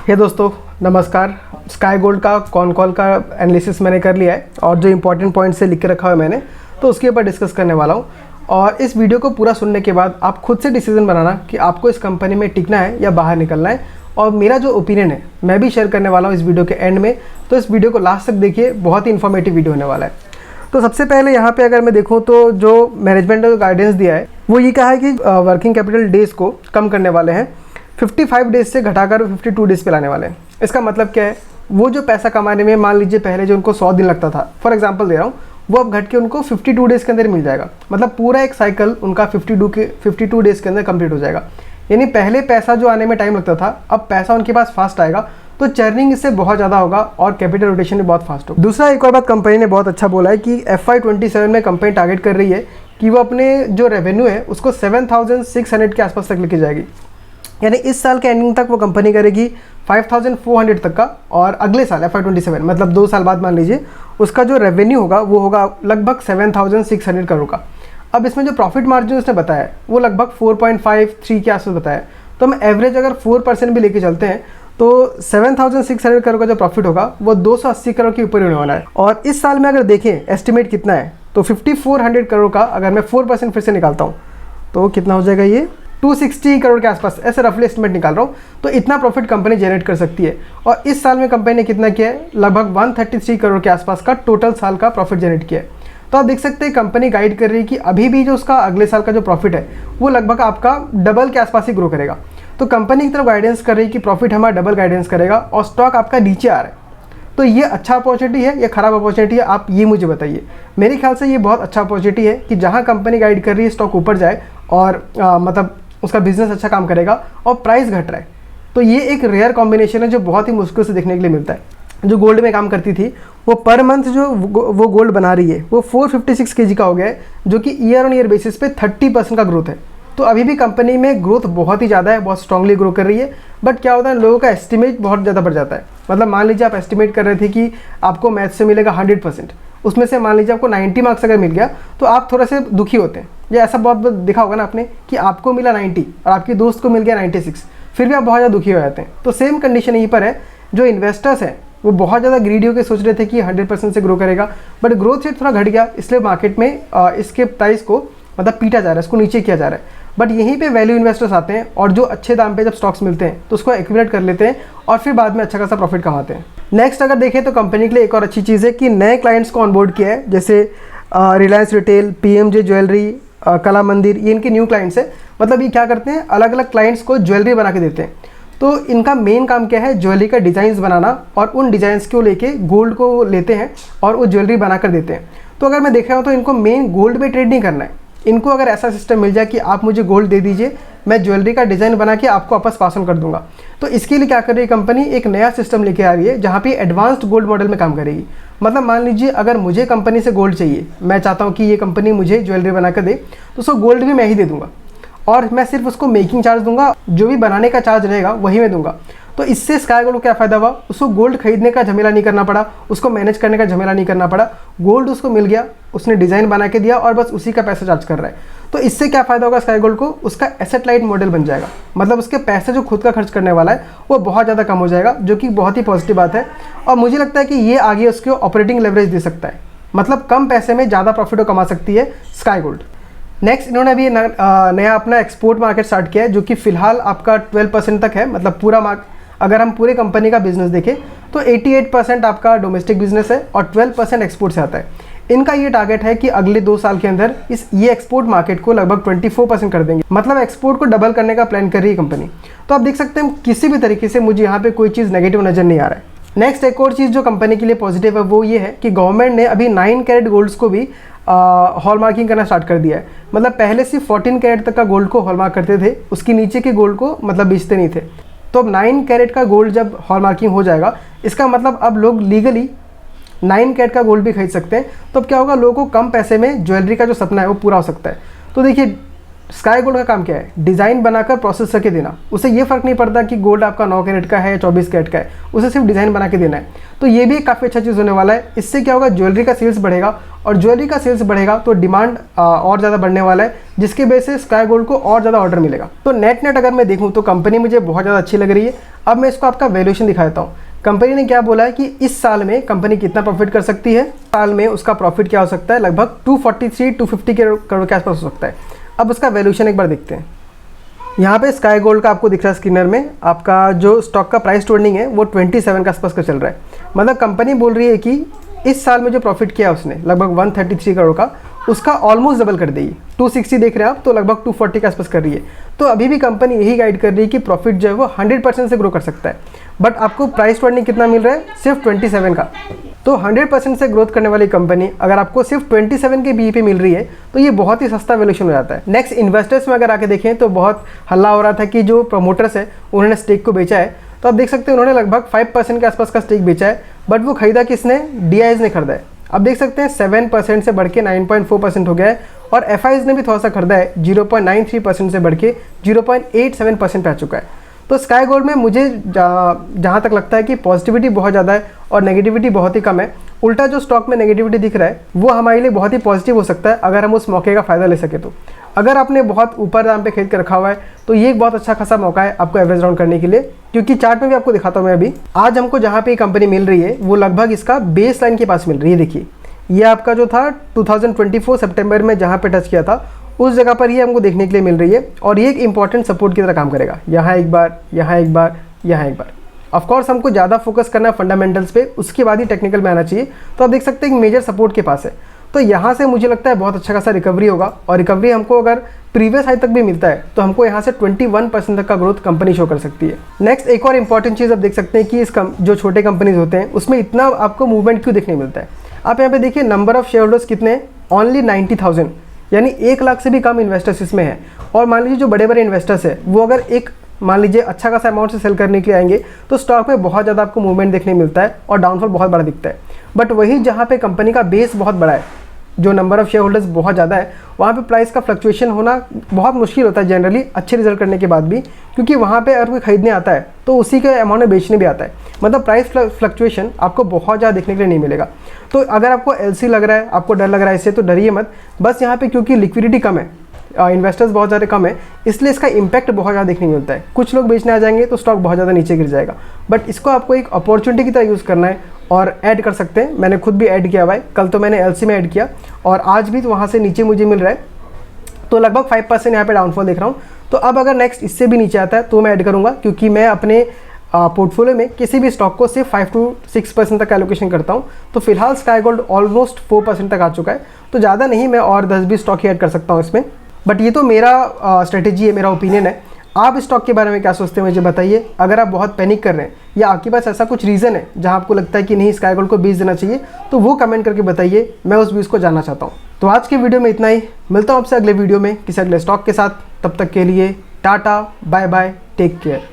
हे दोस्तों नमस्कार। Sky gold का कॉन कॉल का एनालिसिस मैंने कर लिया है और जो इंपॉर्टेंट पॉइंट से लिख के रखा हुआ है मैंने, तो उसके ऊपर डिस्कस करने वाला हूँ। और इस वीडियो को पूरा सुनने के बाद आप खुद से डिसीजन बनाना कि आपको इस कंपनी में टिकना है या बाहर निकलना है। और मेरा जो ओपिनियन है मैं भी शेयर करने वाला हूँ इस वीडियो के एंड में, तो इस वीडियो को लास्ट तक देखिए, बहुत ही इन्फॉर्मेटिव वीडियो होने वाला है। तो सबसे पहले यहाँ पे अगर मैं देखूँ तो जो मैनेजमेंट ने गाइडेंस दिया है वो ये कहा है कि वर्किंग कैपिटल डेज़ को कम करने वाले हैं, 55 डेज़ से घटाकर 52 डेज़ पे लाने वाले हैं। इसका मतलब क्या है, वो जो पैसा कमाने में मान लीजिए पहले जो उनको 100 दिन लगता था, फॉर एग्जांपल दे रहा हूँ, वो अब घट के उनको 52 डेज़ के अंदर मिल जाएगा। मतलब पूरा एक साइकिल उनका 52 डेज़ के अंदर कंप्लीट हो जाएगा। यानी पहले पैसा जो आने में टाइम लगता था, अब पैसा उनके पास फास्ट आएगा, तो चर्निंग इससे बहुत ज़्यादा होगा और कैपिटल रोटेशन भी बहुत फास्ट होगा। दूसरा एक और बात कंपनी ने बहुत अच्छा बोला है कि FY27 में कंपनी टारगेट कर रही है कि वो अपने जो रेवेन्यू है उसको 7,600 के आसपास तक लेके जाएगी। यानी इस साल के एंडिंग तक वो कंपनी करेगी 5,400 तक का, और अगले साल FY27 मतलब 2 साल बाद मान लीजिए उसका जो रेवेन्यू होगा वो होगा लगभग 7,600 करोड़ का। अब इसमें जो प्रॉफिट मार्जिन उसने बताया है वो लगभग 4.53 के आसपास बताया है। तो हम एवरेज अगर 4% भी लेके चलते हैं तो 7,600 करोड़ का जो प्रॉफिट होगा वो 280 करोड़ के ऊपर होने वाला है। और इस साल में अगर देखें एस्टिमेट कितना है तो 5,400 करोड़ का अगर मैं 4% फिर से निकालता हूँ तो कितना हो जाएगा, ये 260 करोड़ के आसपास, ऐसे रफली एस्टिमेट निकाल रहा हूँ। तो इतना प्रॉफिट कंपनी जनरेट कर सकती है। और इस साल में कंपनी ने कितना किया है, लगभग 133 करोड़ के आसपास का टोटल साल का प्रॉफिट जनरेट किया है। तो आप देख सकते हैं कंपनी गाइड कर रही है कि अभी भी जो उसका अगले साल का जो प्रॉफिट है वो लगभग आपका डबल के आसपास ही ग्रो करेगा। तो कंपनी की तरफ गाइडेंस कर रही है कि प्रॉफिट हमारा डबल गाइडेंस करेगा और स्टॉक आपका नीचे आ रहा है। तो ये अच्छा अपॉर्चुनिटी है या ख़राब अपॉर्चुनिटी है, आप ये मुझे बताइए। मेरे ख्याल से ये बहुत अच्छा अपॉर्चुनिटी है कि जहाँ कंपनी गाइड कर रही है स्टॉक ऊपर जाए और मतलब उसका बिजनेस अच्छा काम करेगा और प्राइस घट रहा है। तो ये एक रेयर कॉम्बिनेशन है जो बहुत ही मुश्किल से देखने के लिए मिलता है। जो गोल्ड में काम करती थी वो पर मंथ जो वो गोल्ड बना रही है वो 456 kg का हो गया है, जो कि ईयर ऑन ईयर बेसिस पे 30% का ग्रोथ है। तो अभी भी कंपनी में ग्रोथ बहुत ही ज़्यादा है, बहुत स्ट्रांगली ग्रो कर रही है। बट क्या होता है, लोगों का एस्टिमेट बहुत ज़्यादा बढ़ जाता है। मतलब मान लीजिए आप एस्टिमेट कर रहे थे कि आपको मैथ से मिलेगा 100%, उसमें से मान लीजिए आपको 90 मार्क्स अगर मिल गया तो आप थोड़ा से दुखी होते हैं। या ऐसा बहुत देखा होगा ना आपने कि आपको मिला 90 और आपके दोस्त को मिल गया 96, फिर भी आप बहुत ज़्यादा दुखी हो जाते हैं। तो सेम कंडीशन यहीं पर है। जो इन्वेस्टर्स हैं वो बहुत ज़्यादा ग्रीडी होकर सोच रहे थे कि 100% से ग्रो करेगा, बट ग्रोथ रेट थोड़ा घट गया, इसलिए मार्केट में इसके प्राइस को मतलब पीटा जा रहा है, इसको नीचे किया जा रहा है। बट यहीं पे वैल्यू इन्वेस्टर्स आते हैं और जो अच्छे दाम पे जब स्टॉक्स मिलते हैं तो उसको एक्यूमुलेट कर लेते हैं और फिर बाद में अच्छा खासा प्रॉफिट कमाते हैं। नेक्स्ट अगर देखें तो कंपनी के लिए एक और अच्छी चीज़ है कि नए क्लाइंट्स को ऑनबोर्ड किया है, जैसे रिलायंस रिटेल, PMJ ज्वेलरी, कला मंदिर, ये इनके न्यू क्लाइंट्स है। मतलब ये क्या करते हैं, अलग अलग क्लाइंट्स को ज्वेलरी बना के देते हैं। तो इनका मेन काम क्या है, ज्वेलरी का डिज़ाइंस बनाना, और उन डिज़ाइंस को लेके गोल्ड को लेते हैं और वो ज्वेलरी बना कर देते हैं। तो अगर मैं देख रहा हूँ तो इनको मेन गोल्ड में ट्रेड नहीं करना है। इनको अगर ऐसा सिस्टम मिल जाए कि आप मुझे गोल्ड दे दीजिए, मैं ज्वेलरी का डिज़ाइन बना के आपको वापस पास ऑन कर दूंगा। तो इसके लिए क्या कर रही है कंपनी, एक नया सिस्टम लेके आ रही है जहाँ पे एडवांस्ड गोल्ड मॉडल में काम करेगी। मतलब मान लीजिए अगर मुझे कंपनी से गोल्ड चाहिए, मैं चाहता हूँ कि ये कंपनी मुझे ज्वेलरी बना कर दे, तो उसको गोल्ड भी मैं ही दे दूँगा और मैं सिर्फ उसको मेकिंग चार्ज दूंगा, जो भी बनाने का चार्ज रहेगा वही मैं दूंगा। तो इससे स्काई गोल्ड को क्या फ़ायदा हुआ, उसको गोल्ड खरीदने का झमेला नहीं करना पड़ा, उसको मैनेज करने का झमेला नहीं करना पड़ा। गोल्ड उसको मिल गया, उसने डिज़ाइन बना के दिया और बस उसी का पैसा चार्ज कर रहा है। तो इससे क्या फ़ायदा होगा स्काई गोल्ड को, उसका एसेट लाइट मॉडल बन जाएगा। मतलब उसके पैसे जो खुद का खर्च करने वाला है वो बहुत ज़्यादा कम हो जाएगा, जो कि बहुत ही पॉजिटिव बात है। और मुझे लगता है कि ये आगे उसको ऑपरेटिंग लेवरेज दे सकता है, मतलब कम पैसे में ज़्यादा प्रॉफिट कमा सकती है स्काई गोल्ड। नेक्स्ट इन्होंने अभी नया अपना एक्सपोर्ट मार्केट स्टार्ट किया है, जो कि फ़िलहाल आपका 12% तक है। मतलब पूरा अगर हम पूरे कंपनी का बिजनेस देखें तो 88% आपका डोमेस्टिक बिजनेस है और 12% एक्सपोर्ट से आता है। इनका ये टारगेट है कि अगले 2 साल के अंदर ये एक्सपोर्ट मार्केट को लगभग 24% कर देंगे। मतलब एक्सपोर्ट को डबल करने का प्लान कर रही है कंपनी। तो आप देख सकते हैं किसी भी तरीके से मुझे यहाँ पे कोई चीज़ नेगेटिव नज़र नहीं आ रहा है। नेक्स्ट एक और चीज़ जो कंपनी के लिए पॉजिटिव है वो ये है कि गवर्नमेंट ने अभी 9 कैरेट गोल्ड्स को भी हॉलमार्किंग करना स्टार्ट कर दिया है। मतलब पहले सिर्फ 14 कैरेट तक का गोल्ड को हॉलमार्क करते थे, उसके नीचे के गोल्ड को मतलब बेचते नहीं थे। तो अब 9 कैरेट का गोल्ड जब हॉलमार्किंग हो जाएगा, इसका मतलब अब लोग लीगली 9 कैरेट का गोल्ड भी खरीद सकते हैं। तो अब क्या होगा, लोगों को कम पैसे में ज्वेलरी का जो सपना है वो पूरा हो सकता है। तो देखिए स्काई गोल्ड का काम क्या है? डिज़ाइन बनाकर प्रोसेस करके देना। उसे ये फ़र्क नहीं पड़ता कि गोल्ड आपका 9 कैरेट का है या 24 कैरेट का है, उसे सिर्फ डिज़ाइन बना के देना है। तो ये भी काफ़ी अच्छा चीज़ होने वाला है। इससे क्या होगा, ज्वेलरी का सेल्स बढ़ेगा, और ज्वेलरी का सेल्स बढ़ेगा तो डिमांड और ज़्यादा बढ़ने वाला है, जिसके वजह से स्काई गोल्ड को और ज़्यादा ऑर्डर मिलेगा। तो नेट अगर मैं देखूँ तो कंपनी मुझे बहुत ज़्यादा अच्छी लग रही है। अब मैं इसको आपका वैल्यूएशन दिखा देता हूँ। कंपनी ने क्या बोला है कि इस साल में कंपनी कितना प्रॉफिट कर सकती है। साल में उसका प्रॉफिट क्या हो सकता है, लगभग 243-250 करोड़ के आसपास हो सकता है। अब उसका वैल्यूएशन एक बार देखते हैं। यहाँ पे स्काई गोल्ड का आपको दिख रहा है स्क्रीनर में, आपका जो स्टॉक का प्राइस टू अर्निंग है वो 27 के आसपास का चल रहा है। मतलब कंपनी बोल रही है कि इस साल में जो प्रॉफिट किया उसने लगभग 133 करोड़ का, उसका ऑलमोस्ट डबल कर देगी। 260 देख रहे हैं आप, तो लगभग 240 के आसपास कर रही है। तो अभी भी कंपनी यही गाइड कर रही है कि प्रॉफिट जो है वो 100% से ग्रो कर सकता है। बट आपको प्राइस टू अर्निंग कितना मिल रहा है, सिर्फ 27 का। तो 100% से ग्रोथ करने वाली कंपनी अगर आपको सिर्फ 27 के BE पे मिल रही है तो ये बहुत ही सस्ता वैल्यूएशन हो जाता है। नेक्स्ट इन्वेस्टर्स में अगर आके देखें तो बहुत हल्ला हो रहा था कि जो प्रमोटर्स है उन्होंने स्टेक को बेचा है। तो आप देख सकते हैं उन्होंने लगभग 5% के आसपास का स्टेक बेचा है, बट वो खरीदा किसने, DIs ने खरीदा है। अब देख सकते हैं 7% से बढ़ के 9.4% हो गया है, और FIs ने भी थोड़ा सा खरीदा है, 0.93% से बढ़ के 0.87% पे आ चुका है। तो स्काई गोल्ड में मुझे जहाँ तक लगता है कि पॉजिटिविटी बहुत ज़्यादा है और नेगेटिविटी बहुत ही कम है। उल्टा जो स्टॉक में नेगेटिविटी दिख रहा है वो हमारे लिए बहुत ही पॉजिटिव हो सकता है अगर हम उस मौके का फ़ायदा ले सके तो। अगर आपने बहुत ऊपर दाम पे खरीद कर रखा हुआ है तो ये एक बहुत अच्छा खासा मौका है आपको एवरेज राउंड करने के लिए, क्योंकि चार्ट में भी आपको दिखाता हूँ मैं अभी। आज हमको जहाँ पे कंपनी मिल रही है वो लगभग इसका बेस लाइन के पास मिल रही है। देखिए ये आपका जो था 2024 सितंबर में जहाँ पे टच किया था उस जगह पर ये हमको देखने के लिए मिल रही है, और ये एक इंपॉर्टेंट सपोर्ट की तरह काम करेगा। यहाँ एक बार, यहाँ एक बार, यहाँ एक बार। ऑफकोर्स हमको ज़्यादा फोकस करना है फंडामेंटल्स पे, उसके बाद ही टेक्निकल में आना चाहिए। तो आप देख सकते हैं कि मेजर सपोर्ट के पास है, तो यहाँ से मुझे लगता है बहुत अच्छा खासा रिकवरी होगा, और रिकवरी हमको अगर प्रीवियस हाई तक भी मिलता है तो हमको यहाँ से 21% तक का ग्रोथ कंपनी शो कर सकती है। नेक्स्ट एक और इंपॉर्टेंट चीज़ आप देख सकते हैं कि जो छोटे कंपनीज होते हैं उसमें इतना आपको मूवमेंट क्यों देखने मिलता है। आप यहाँ पे देखिए नंबर ऑफ शेयर होल्डर्स कितने हैं, ओनली 90,000, यानी 1 लाख से भी कम इन्वेस्टर्स इसमें हैं। और मान लीजिए जो बड़े बड़े इन्वेस्टर्स हैं वो अगर एक मान लीजिए अच्छा खासा अमाउंट से सेल करने के लिए आएंगे तो स्टॉक में बहुत ज़्यादा आपको मूवमेंट देखने मिलता है और डाउनफॉल बहुत बड़ा दिखता है। बट वही जहाँ पे कंपनी का बेस बहुत बड़ा है, जो नंबर ऑफ शेयर होल्डर्स बहुत ज़्यादा है, वहाँ पे प्राइस का फ्लक्चुएशन होना बहुत मुश्किल होता है जनरली अच्छे रिजल्ट करने के बाद भी, क्योंकि वहाँ पे अगर कोई खरीदने आता है तो उसी के अमाउंट में बेचने भी आता है। मतलब प्राइस फ्लक्चुएशन आपको बहुत ज़्यादा देखने के लिए नहीं मिलेगा। तो अगर आपको LC लग रहा है, आपको डर लग रहा है इससे, तो डरिए मत। बस यहाँ पे क्योंकि लिक्विडिटी कम है, इन्वेस्टर्स बहुत ज़्यादा कम है, इसलिए इसका इम्पैक्ट बहुत ज़्यादा देखने मिलता है। कुछ लोग बेचने आ जाएंगे तो स्टॉक बहुत ज़्यादा नीचे गिर जाएगा, बट इसको आपको एक अपॉर्चुनिटी की तरह यूज़ करना है और ऐड कर सकते हैं। मैंने खुद भी ऐड किया हुआ है, कल तो मैंने LC में ऐड किया और आज भी तो वहाँ से नीचे मुझे मिल रहा है, तो लगभग 5% यहाँ पे डाउनफॉल देख रहा हूँ। तो अब अगर नेक्स्ट इससे भी नीचे आता है तो मैं ऐड करूँगा, क्योंकि मैं अपने पोर्टफोलियो में किसी भी स्टॉक को सिर्फ 5 से 6% तक एलोकेशन करता हूँ। तो फिलहाल स्काई गोल्ड ऑलमोस्ट 4% तक आ चुका है, तो ज़्यादा नहीं, मैं और 10-20 स्टॉक ही ऐड कर सकता हूँ इसमें। बट ये तो मेरा स्ट्रेटेजी है, मेरा ओपिनियन है। आप इस स्टॉक के बारे में क्या सोचते हैं मुझे बताइए। अगर आप बहुत पैनिक कर रहे हैं या आपके पास ऐसा कुछ रीज़न है जहां आपको लगता है कि नहीं स्काई गोल्ड को बेच देना चाहिए, तो वो कमेंट करके बताइए, मैं उस व्यूज़ को जानना चाहता हूँ। तो आज के वीडियो में इतना ही, मिलता हूँ आपसे अगले वीडियो में किसी अगले स्टॉक के साथ। तब तक के लिए tata, bye bye, take care.